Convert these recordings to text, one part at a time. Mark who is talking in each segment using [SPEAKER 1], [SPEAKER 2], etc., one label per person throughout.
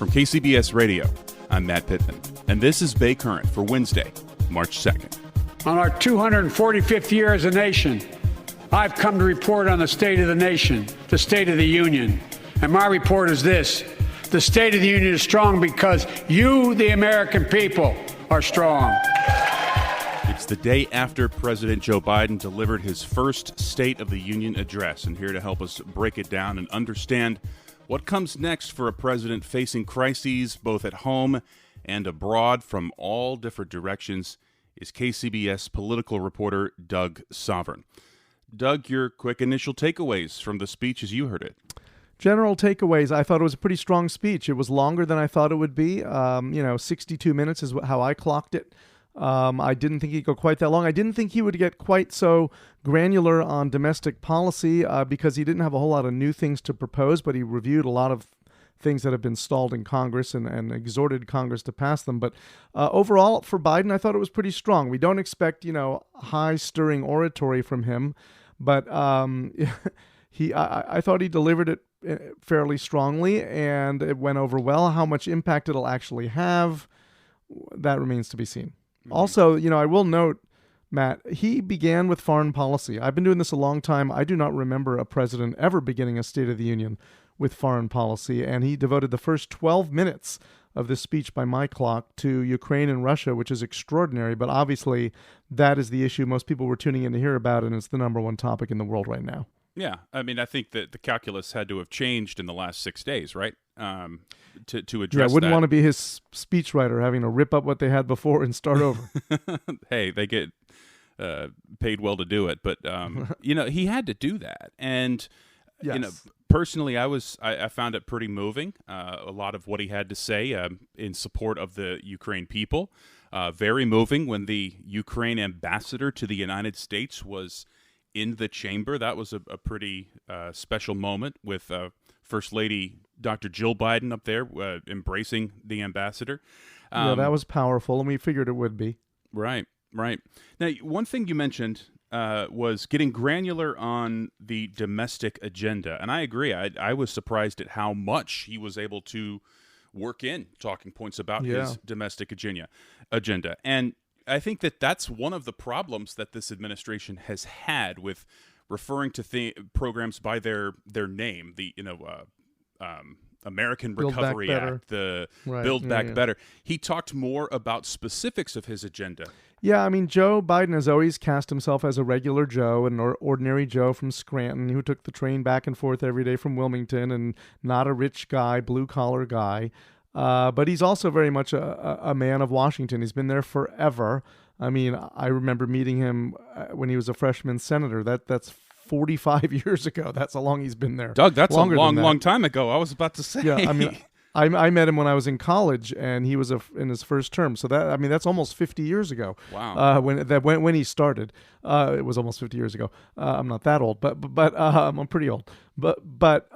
[SPEAKER 1] From KCBS Radio, I'm Matt Pitman, and this is Bay Current for Wednesday, March 2nd.
[SPEAKER 2] On our 245th year as a nation, I've come to report on the state of the nation, the State of the Union. And my report is this: the State of the Union is strong because you, the American people, are strong.
[SPEAKER 1] It's the day after President Joe Biden delivered his first State of the Union address, and here to help us break it down and understand what comes next for a president facing crises both at home and abroad from all different directions is KCBS political reporter Doug Sovern. Doug, your quick initial takeaways from the speech as you heard it.
[SPEAKER 3] General takeaways, I thought it was a pretty strong speech. It was longer than I thought it would be. 62 minutes is how I clocked it. I didn't think he'd go quite that long. I didn't think he would get quite so granular on domestic policy because he didn't have a whole lot of new things to propose, but he reviewed a lot of things that have been stalled in Congress and exhorted Congress to pass them. But overall, for Biden, I thought it was pretty strong. We don't expect, high-stirring oratory from him, but I thought he delivered it fairly strongly, and it went over well. How much impact it'll actually have, that remains to be seen. Mm-hmm. Also, I will note, Matt, he began with foreign policy. I've been doing this a long time. I do not remember a president ever beginning a State of the Union with foreign policy, and he devoted the first 12 minutes of this speech by my clock to Ukraine and Russia, which is extraordinary, but obviously that is the issue most people were tuning in to hear about, and it's the number one topic in the world right now.
[SPEAKER 1] Yeah, I mean, I think that the calculus had to have changed in the last 6 days, right? To address
[SPEAKER 3] I wouldn't
[SPEAKER 1] that.
[SPEAKER 3] want to be his speechwriter having to rip up what they had before and start over.
[SPEAKER 1] Hey, they get paid well to do it, but he had to do that, and
[SPEAKER 3] yes.
[SPEAKER 1] Personally, I found it pretty moving. A lot of what he had to say in support of the Ukraine people, very moving. When the Ukraine ambassador to the United States was in the chamber, that was a pretty special moment with First Lady Dr. Jill Biden up there embracing the ambassador.
[SPEAKER 3] That was powerful, and we figured it would be.
[SPEAKER 1] Right. Now, one thing you mentioned was getting granular on the domestic agenda, and I agree. I was surprised at how much he was able to work in talking points about his domestic agenda. And I think that's one of the problems that this administration has had with referring to programs by their name, the American Recovery Act, the Build Back Better. He talked more about specifics of his agenda.
[SPEAKER 3] Yeah, I mean, Joe Biden has always cast himself as a regular Joe, an ordinary Joe from Scranton who took the train back and forth every day from Wilmington, and not a rich guy, blue-collar guy. But he's also very much a man of Washington. He's been there forever. I mean, I remember meeting him when he was a freshman senator. That's 45 years ago. That's how long he's been there.
[SPEAKER 1] Doug, that's a long time ago. I was about to say.
[SPEAKER 3] Yeah, I mean, I met him when I was in college, and he was in his first term. So that's almost 50 years ago.
[SPEAKER 1] Wow.
[SPEAKER 3] When he started, it was almost 50 years ago. I'm not that old, but I'm pretty old. But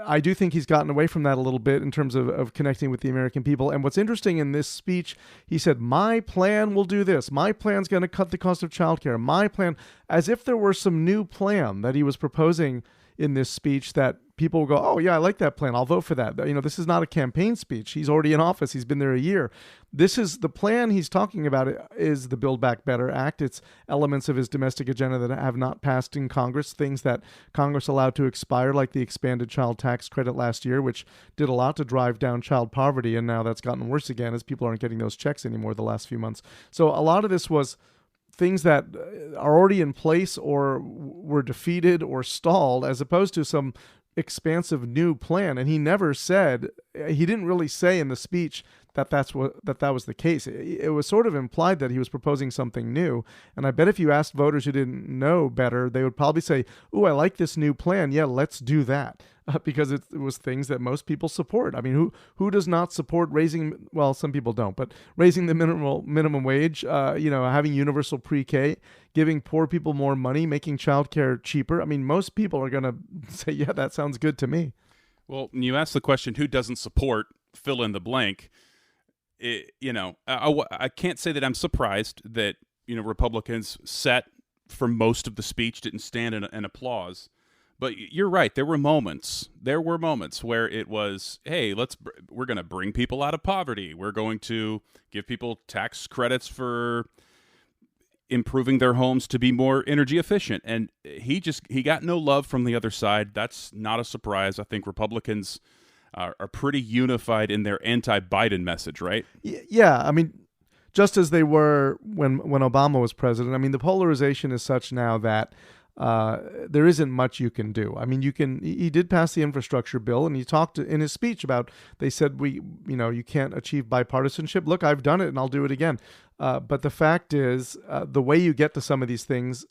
[SPEAKER 3] I do think he's gotten away from that a little bit in terms of connecting with the American people. And what's interesting in this speech, he said, my plan will do this. My plan's going to cut the cost of childcare. My plan, as if there were some new plan that he was proposing in this speech that people will go, oh, yeah, I like that plan. I'll vote for that. This is not a campaign speech. He's already in office. He's been there a year. This is the plan he's talking about is the Build Back Better Act. It's elements of his domestic agenda that have not passed in Congress, things that Congress allowed to expire, like the expanded child tax credit last year, which did a lot to drive down child poverty. And now that's gotten worse again as people aren't getting those checks anymore the last few months. So a lot of this was things that are already in place or were defeated or stalled, as opposed to some expansive new plan. And he didn't really say in the speech that was the case. It was sort of implied that he was proposing something new. And I bet if you asked voters who didn't know better, they would probably say, "Ooh, I like this new plan. Yeah, let's do that." Because it was things that most people support. I mean, who does not support raising? Well, some people don't, but raising the minimum wage. Having universal pre-K, giving poor people more money, making childcare cheaper. I mean, most people are going to say, "Yeah, that sounds good to me."
[SPEAKER 1] Well, when you ask the question, who doesn't support fill in the blank? I can't say that I'm surprised that Republicans sat for most of the speech, didn't stand in applause. But you're right. There were moments. There were moments where it was, hey, we're going to bring people out of poverty. We're going to give people tax credits for improving their homes to be more energy efficient. And he got no love from the other side. That's not a surprise. I think Republicans are pretty unified in their anti-Biden message, right?
[SPEAKER 3] Yeah, I mean, just as they were when Obama was president. I mean, the polarization is such now that there isn't much you can do. I mean, he did pass the infrastructure bill, and he talked in his speech about, they said, you can't achieve bipartisanship. Look, I've done it and I'll do it again. But the fact is, the way you get to some of these things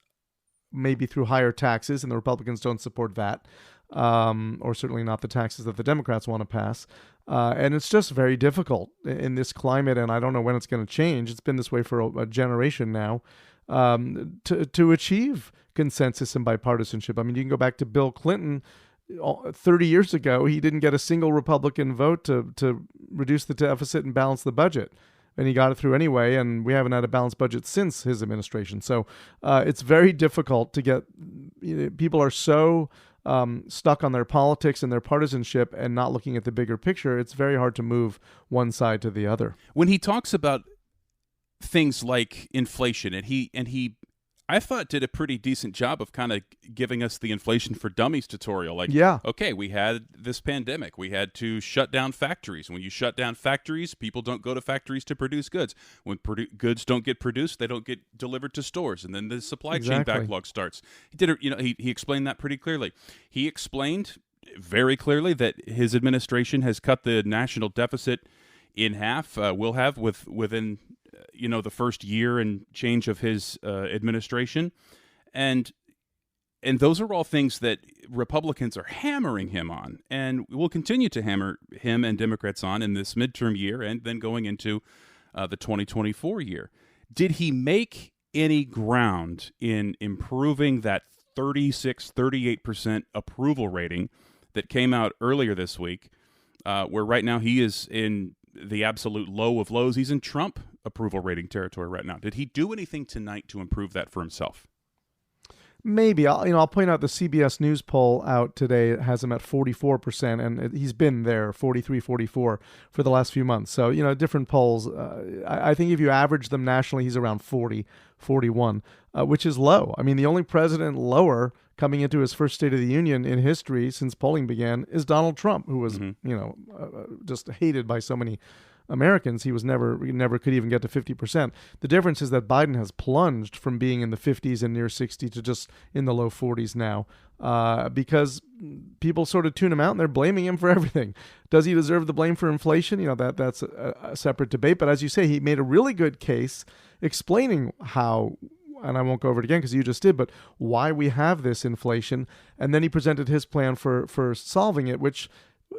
[SPEAKER 3] may be through higher taxes, and the Republicans don't support that, or certainly not the taxes that the Democrats want to pass. And it's just very difficult in this climate, and I don't know when it's going to change. It's been this way for a generation now, to achieve consensus and bipartisanship. I mean, you can go back to Bill Clinton. 30 years ago, he didn't get a single Republican vote to reduce the deficit and balance the budget. And he got it through anyway, and we haven't had a balanced budget since his administration. So it's very difficult to get, people are so stuck on their politics and their partisanship and not looking at the bigger picture. It's very hard to move one side to the other.
[SPEAKER 1] When he talks about things like inflation, and he I thought did a pretty decent job of kind of giving us the inflation for dummies tutorial. Like,
[SPEAKER 3] yeah,
[SPEAKER 1] okay, we had this pandemic. We had to shut down factories. When you shut down factories, people don't go to factories to produce goods. When goods don't get produced, they don't get delivered to stores, and then the supply chain backlog starts. He explained that pretty clearly. He explained very clearly that his administration has cut the national deficit in half. Will have within the first year and change of his administration. And those are all things that Republicans are hammering him on, and will continue to hammer him and Democrats on in this midterm year and then going into the 2024 year. Did he make any ground in improving that 38% approval rating that came out earlier this week, where right now he is in the absolute low of lows? He's in Trump approval rating territory right now. Did he do anything tonight to improve that for himself?
[SPEAKER 3] Maybe. I'll point out the CBS News poll out today has him at 44%, and he's been there 43, 44 for the last few months. So, different polls. I think if you average them nationally, he's around 40, 41, which is low. I mean, the only president lower coming into his first State of the Union in history since polling began is Donald Trump, who was, just hated by so many Americans. He never could even get to 50%. The difference is that Biden has plunged from being in the 50s and near 60 to just in the low 40s now, because people sort of tune him out and they're blaming him for everything. Does he deserve the blame for inflation? That's a separate debate. But as you say, he made a really good case explaining how, and I won't go over it again because you just did, but why we have this inflation. And then he presented his plan for solving it, which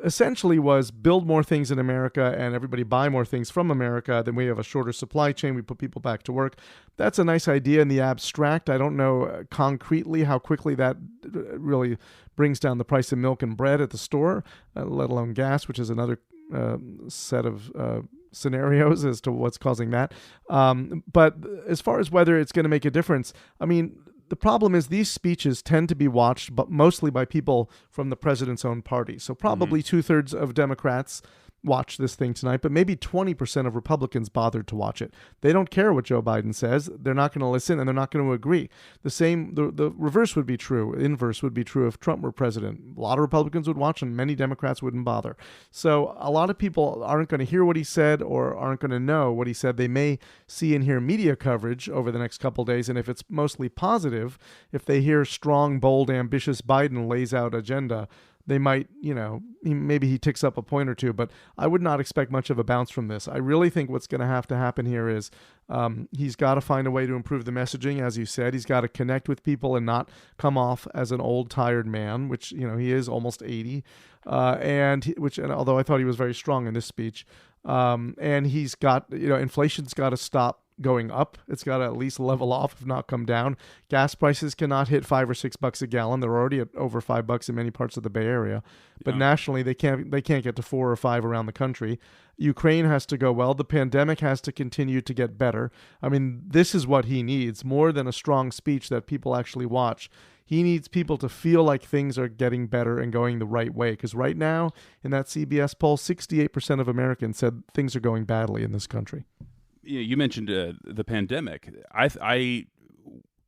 [SPEAKER 3] essentially was build more things in America and everybody buy more things from America. Then we have a shorter supply chain. We put people back to work. That's a nice idea in the abstract. I don't know concretely how quickly that really brings down the price of milk and bread at the store, let alone gas, which is another set of scenarios as to what's causing that. But as far as whether it's going to make a difference, I mean, the problem is these speeches tend to be watched, but mostly by people from the president's own party. So probably 2/3 of Democrats watch this thing tonight, but maybe 20% of Republicans bothered to watch it. They don't care what Joe Biden says. They're not going to listen, and they're not going to agree. The reverse would be true. Inverse would be true if Trump were president. A lot of Republicans would watch, and many Democrats wouldn't bother. So a lot of people aren't going to hear what he said or aren't going to know what he said. They may see and hear media coverage over the next couple of days, and if it's mostly positive, if they hear strong, bold, ambitious Biden lays out agenda, they might, maybe he ticks up a point or two, but I would not expect much of a bounce from this. I really think what's going to happen here is he's got to find a way to improve the messaging. As you said, he's got to connect with people and not come off as an old, tired man, which, he is almost 80, and although I thought he was very strong in this speech, and he's got, inflation's got to stop going up. It's got to at least level off, if not come down. Gas prices cannot hit $5 or $6 a gallon. They're already at over $5 in many parts of the Bay Area, but nationally they can't get to 4 or 5 around the country. Ukraine has to go well. The pandemic has to continue to get better. I mean, this is what he needs more than a strong speech that people actually watch. He needs people to feel like things are getting better and going the right way. Because right now, in that CBS poll, 68% of Americans said things are going badly in this country.
[SPEAKER 1] You mentioned the pandemic. I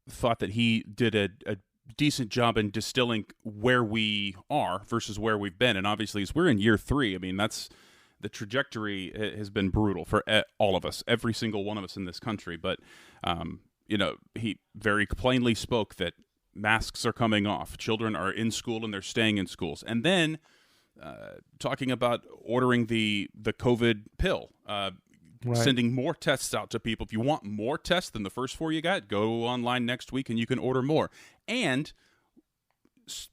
[SPEAKER 1] thought that he did a decent job in distilling where we are versus where we've been. And obviously, as we're in year 3, I mean, that's the trajectory has been brutal for all of us, every single one of us in this country. But, he very plainly spoke that masks are coming off. Children are in school and they're staying in schools. And then talking about ordering the COVID pill,
[SPEAKER 3] Right.
[SPEAKER 1] sending more tests out to people. If you want more tests than the first 4 you got, go online next week and you can order more. And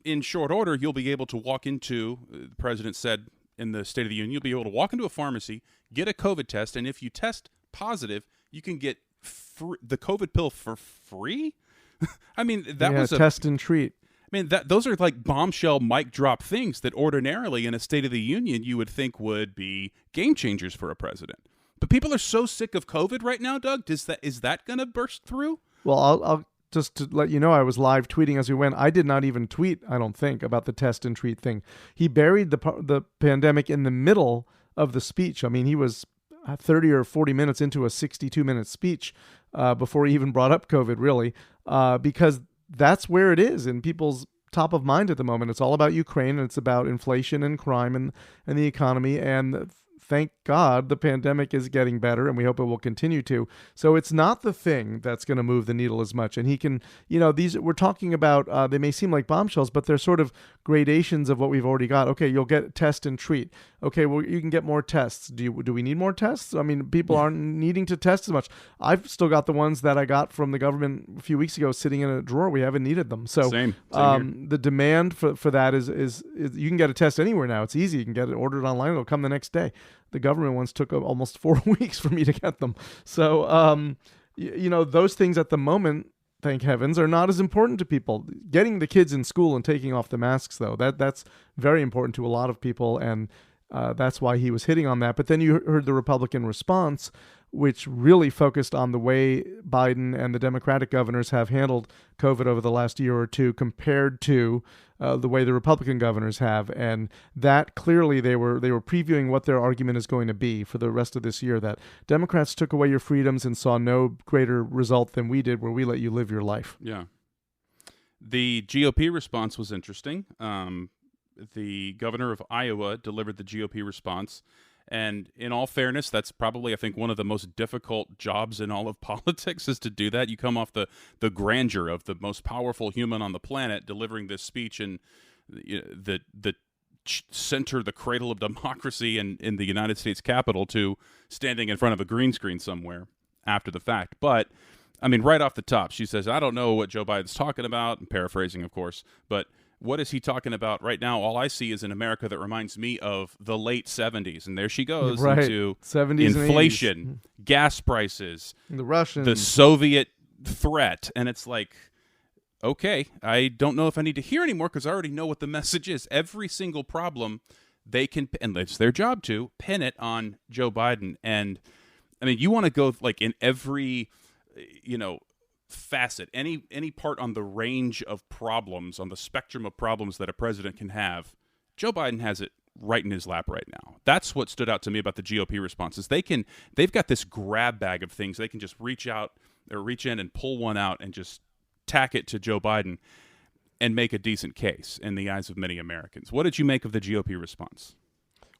[SPEAKER 1] in short order, you'll be able to walk into, the president said in the State of the Union, you'll be able to walk into a pharmacy, get a COVID test, and if you test positive, you can get the COVID pill for free? I mean, that was a
[SPEAKER 3] test and treat.
[SPEAKER 1] I mean, those are like bombshell mic drop things that ordinarily in a State of the Union you would think would be game changers for a president. But people are so sick of COVID right now, Doug. Is that going to burst through?
[SPEAKER 3] Well, I'll just to let you know, I was live tweeting as we went. I did not even tweet, I don't think, about the test and treat thing. He buried the pandemic in the middle of the speech. I mean, he was 30 or 40 minutes into a 62-minute speech before he even brought up COVID, really, because that's where it is in people's top of mind at the moment. It's all about Ukraine, and it's about inflation and crime and the economy, and thank God the pandemic is getting better, and we hope it will continue to. So it's not the thing that's going to move the needle as much. And he can, these we're talking about, they may seem like bombshells, but they're sort of gradations of what we've already got. Okay, you'll get test and treat. Okay, well, you can get more tests. Do we need more tests? I mean, people aren't needing to test as much. I've still got the ones that I got from the government a few weeks ago sitting in a drawer. We haven't needed them. So
[SPEAKER 1] Same
[SPEAKER 3] the demand for that is you can get a test anywhere now. It's easy. You can get it ordered online. It'll come the next day. The government ones took almost 4 weeks for me to get them. So, those things at the moment, thank heavens, are not as important to people. Getting the kids in school and taking off the masks, though, that's very important to a lot of people, and that's why he was hitting on that. But then you heard the Republican response, which really focused on the way Biden and the Democratic governors have handled COVID over the last year or two compared to the way the Republican governors have. And that clearly they were previewing what their argument is going to be for the rest of this year, that Democrats took away your freedoms and saw no greater result than we did, where we let you live your life.
[SPEAKER 1] Yeah. The GOP response was interesting. The governor of Iowa delivered the GOP response. And in all fairness, that's probably, I think, one of the most difficult jobs in all of politics is to do that. You come off the grandeur of the most powerful human on the planet delivering this speech in the center, the cradle of democracy in the United States Capitol, to standing in front of a green screen somewhere after the fact. But, I mean, right off the top, she says, I don't know what Joe Biden's talking about. I'm paraphrasing, of course, but what is he talking about right now? All I see is an America that reminds me of the late 70s. And there she goes into
[SPEAKER 3] 70s
[SPEAKER 1] inflation, gas prices,
[SPEAKER 3] the Russians,
[SPEAKER 1] the Soviet threat. And it's like, okay, I don't know if I need to hear anymore because I already know what the message is. Every single problem they can, and it's their job to, pin it on Joe Biden. And, I mean, you want to go like in every, facet, any part on the range of problems, on the spectrum of problems that a president can have, Joe Biden has it right in his lap right now. That's what stood out to me about the GOP responses. They've got this grab bag of things. They can just reach in and pull one out and just tack it to Joe Biden and make a decent case in the eyes of many Americans. What did you make of the GOP response?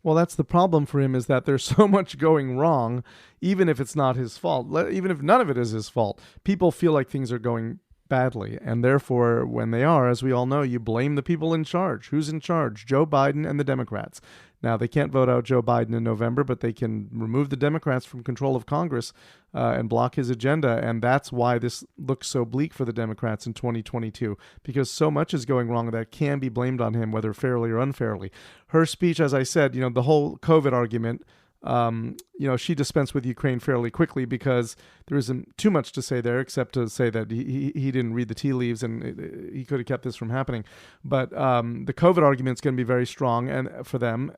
[SPEAKER 3] Well, that's the problem for him, is that there's so much going wrong, even if it's not his fault, even if none of it is his fault. People feel like things are going badly, and therefore, when they are, as we all know, you blame the people in charge. Who's in charge? Joe Biden and the Democrats. Now, they can't vote out Joe Biden in November, but they can remove the Democrats from control of Congress and block his agenda, and that's why this looks so bleak for the Democrats in 2022, because so much is going wrong that can be blamed on him, whether fairly or unfairly. Her speech, as I said, the whole COVID argument, she dispensed with Ukraine fairly quickly because there isn't too much to say there, except to say that he didn't read the tea leaves and he could have kept this from happening. But the COVID argument is going to be very strong and for them,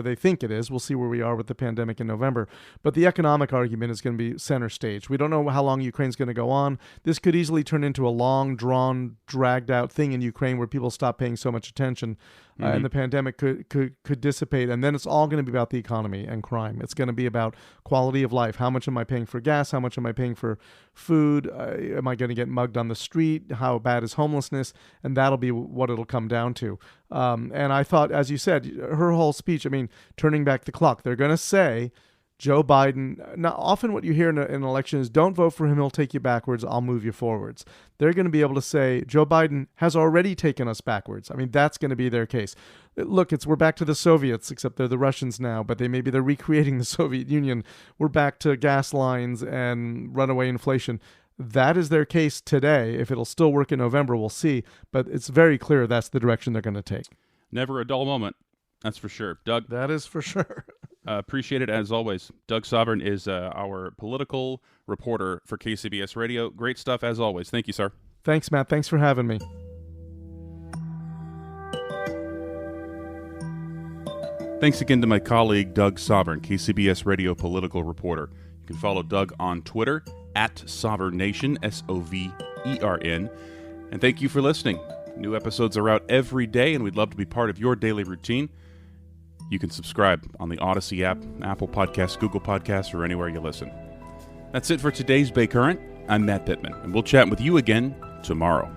[SPEAKER 3] They think it is. We'll see where we are with the pandemic in November. But the economic argument is going to be center stage. We don't know how long Ukraine's going to go on. This could easily turn into a long, drawn, dragged out thing in Ukraine where people stop paying so much attention, and the pandemic could dissipate. And then it's all going to be about the economy and crime. It's going to be about quality of life. How much am I paying for gas? How much am I paying for food? Am I going to get mugged on the street? How bad is homelessness? And that'll be what it'll come down to. And I thought, as you said, her whole speech, I mean, turning back the clock, they're going to say, Joe Biden, now often what you hear in an election is, don't vote for him, he'll take you backwards, I'll move you forwards. They're going to be able to say, Joe Biden has already taken us backwards. I mean, that's going to be their case. Look, we're back to the Soviets, except they're the Russians now, but they're recreating the Soviet Union. We're back to gas lines and runaway inflation. That is their case today. If it'll still work in November, we'll see. But it's very clear that's the direction they're going to take.
[SPEAKER 1] Never a dull moment. That's for sure. Doug?
[SPEAKER 3] That is for sure.
[SPEAKER 1] Appreciate it as always. Doug Sovern is our political reporter for KCBS Radio. Great stuff as always. Thank you, sir.
[SPEAKER 3] Thanks, Matt. Thanks for having me.
[SPEAKER 1] Thanks again to my colleague, Doug Sovern, KCBS Radio political reporter. You can follow Doug on Twitter @SovernNation, SOVERN. And thank you for listening. New episodes are out every day, and we'd love to be part of your daily routine. You can subscribe on the Odyssey app, Apple Podcasts, Google Podcasts, or anywhere you listen. That's it for today's Bay Current. I'm Matt Pitman, and we'll chat with you again tomorrow.